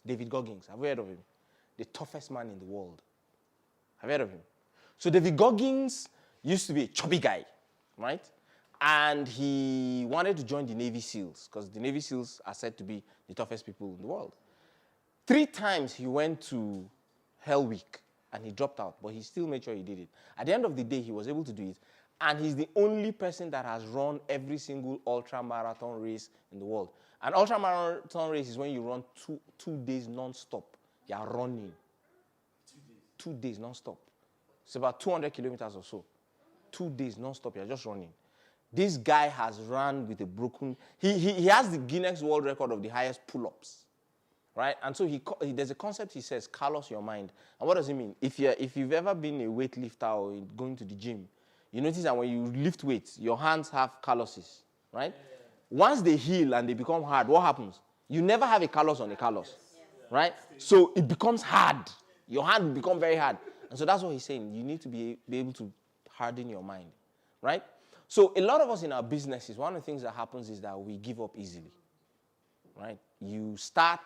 David Goggins. Have you heard of him? The toughest man in the world. Have you heard of him? So David Goggins used to be a chubby guy, right? And he wanted to join the Navy SEALs because the Navy SEALs are said to be the toughest people in the world. 3 times he went to Hell Week and he dropped out, but he still made sure he did it. At the end of the day, he was able to do it. And he's the only person that has run every single ultra-marathon race in the world. An ultra-marathon race is when you run two days non-stop. You are running. 2 days non-stop. It's about 200 kilometers or so. 2 days non-stop, you're just running. This guy has run with a broken... He has the Guinness World Record of the highest pull-ups. Right? And so there's a concept he says, callous your mind. And what does it mean? If you've ever been a weightlifter or going to the gym, you notice that when you lift weights, your hands have calluses, right? Yeah. Once they heal and they become hard, what happens? You never have a callus on a callus, right? So it becomes hard. Your hand will become very hard. And so that's what he's saying. You need to be able to harden your mind, right? So a lot of us in our businesses, one of the things that happens is that we give up easily, right? You start,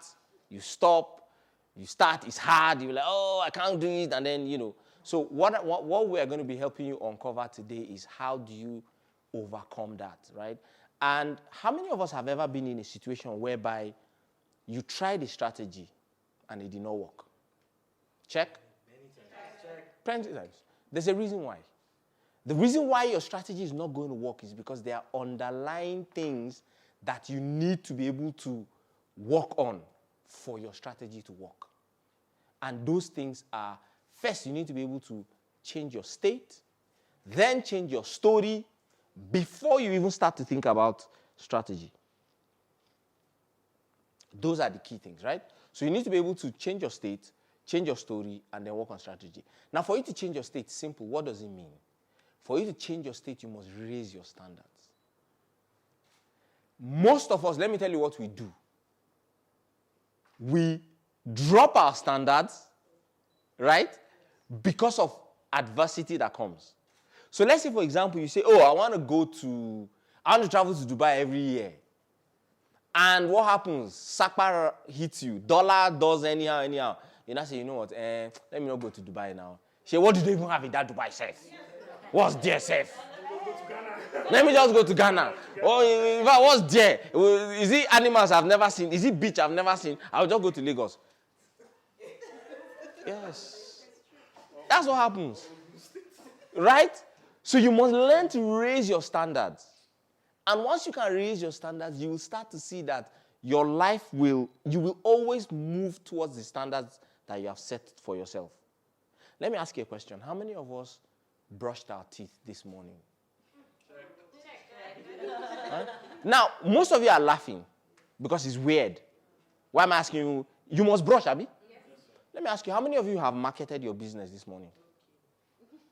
you stop, you start, it's hard, you're like, oh, I can't do it, and then, you know. So what we are going to be helping you uncover today is how do you overcome that, right? And how many of us have ever been in a situation whereby you tried a strategy and it did not work? Check? Many times. Check. Plenty times. There's a reason why. The reason why your strategy is not going to work is because there are underlying things that you need to be able to work on for your strategy to work. And those things are, first, you need to be able to change your state, then change your story before you even start to think about strategy. Those are the key things, right? So you need to be able to change your state, change your story, and then work on strategy. Now, for you to change your state, simple, what does it mean? For you to change your state, you must raise your standards. Most of us, let me tell you what we do. We drop our standards, right? Because of adversity that comes. So let's say, for example, you say, oh, I want to travel to Dubai every year. And what happens? Sakpa hits you. Dollar does anyhow. You now say, you know what? Let me not go to Dubai now. Say, what do they even have in that Dubai safe? What's there safe? Let me just go to Ghana. Oh, in fact, what's there? Is it animals I've never seen? Is it beach I've never seen? I'll just go to Lagos. Yes. That's what happens. Right? So you must learn to raise your standards. And once you can raise your standards, you will start to see that your life you will always move towards the standards that you have set for yourself. Let me ask you a question. How many of us brushed our teeth this morning? Right? Now, most of you are laughing because it's weird. Why am I asking you? You must brush, Abby? Yes. Let me ask you, how many of you have marketed your business this morning?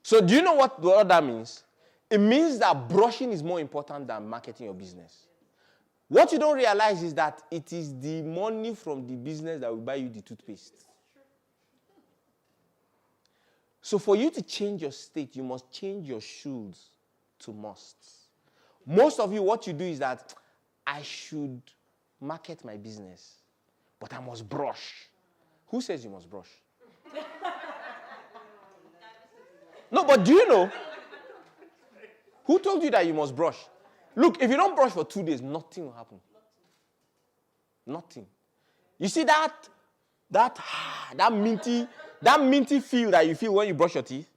So do you know what that means? It means that brushing is more important than marketing your business. What you don't realize is that it is the money from the business that will buy you the toothpaste. So for you to change your state, you must change your shoulds to musts. Most of you, what you do is that I should market my business, but I must brush. Who says you must brush? No, but do you know? Who told you that you must brush? Look, if you don't brush for 2 days, nothing will happen. Nothing. You see that minty feel that you feel when you brush your teeth?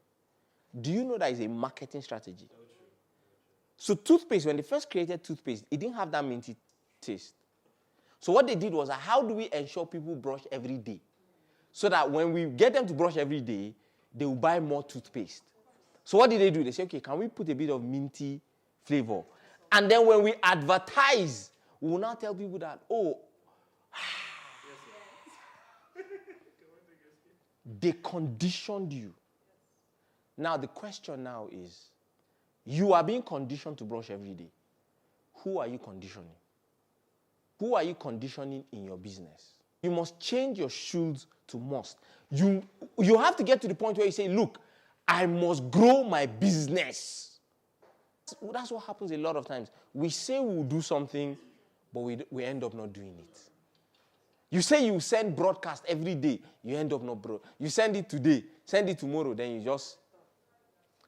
Do you know that is a marketing strategy? So toothpaste, when they first created toothpaste, it didn't have that minty taste. So what they did was, how do we ensure people brush every day? So that when we get them to brush every day, they will buy more toothpaste. So what did they do? They say, okay, can we put a bit of minty flavor? And then when we advertise, we will now tell people that, oh, they conditioned you. Now, the question now is, you are being conditioned to brush every day. Who are you conditioning? Who are you conditioning in your business? You must change your shoulds to must. You have to get to the point where you say, look, I must grow my business. That's what happens a lot of times. We say we'll do something, but we end up not doing it. You say you send broadcast every day, you end up not broad. You send it today, send it tomorrow, then you just...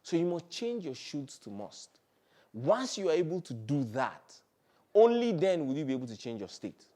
So you must change your shoulds to must. Once you are able to do that, only then will you be able to change your state.